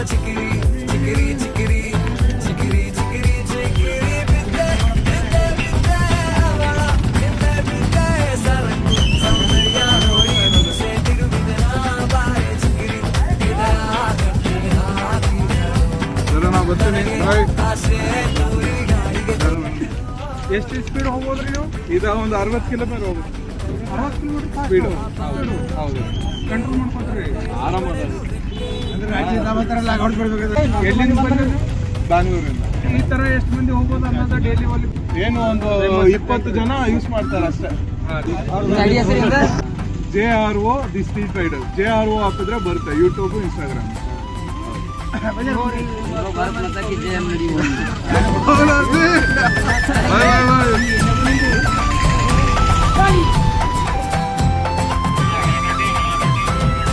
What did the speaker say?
ಚಿಕಿರಿ ಚಿಕಿರಿ ಚಿಕಿರಿ ಚಿಕಿರಿ ಚಿಕಿರಿ ಚಿಕಿರಿ ಬಿದ್ದೆ ಬಿದ್ದೆ ಬಿದ್ದೆ ಅವಳ ಬಿದ್ದೆ ಬಿದ್ದೆ ಸರಕು ಸೌಂದರ್ಯ ನೋಡಿ ಮನಸ್ಸೇ ತಿರುಗಿದೆ ಬಾರೆ ಚಿಕಿರಿ ಇದರ ಕಟ್ಟಿನ ನಾವು ಬರ್ತೀನಿ. ಆಸೆ ತೋರಿ ಗಾಳಿಗೆ ಎಷ್ಟು ಸ್ಪೀಡ್ ಹೋಗ್ಬೋದ್ರಿ ನೀವು? ಈಗ ಒಂದು 60 ಕಿಲೋಮೀಟರ್ ಹೋಗುತ್ತೆ. 60 ಕಿಲೋಮೀಟರ್ ಸ್ಪೀಡು ಹೌದು. ಕಂಟ್ರೋಲ್ ಮಾಡ್ಕೊತೀರಿ. ಆರಾಮಾಗಿ ಎಲ್ಲಿಂದ ಎಲ್ಲಿಂದ ಬಂದ್ರಿ? ಬ್ಯಾಂಗ್ಳೂರಿಂದ. ಈ ತರ ಎಷ್ಟು ಮಂದಿ ಹೋಗ್ಬೋದು ಅನ್ನೋದು ಡೈಲಿ ಹೋಗ್ಲಿ. ಏನು ಒಂದು 20 ಜನ ಯೂಸ್ ಮಾಡ್ತಾರೆ ಅಷ್ಟೇ. JRO the street rider. JRO ಹಾಕಿದ್ರೆ ಬರುತ್ತೆ ಯೂಟ್ಯೂಬ್, ಇನ್ಸ್ಟಾಗ್ರಾಮ್. भारत माता की जय मेरी होली। ಬಾಯ್ ಬಾಯ್ ಬಾಯ್.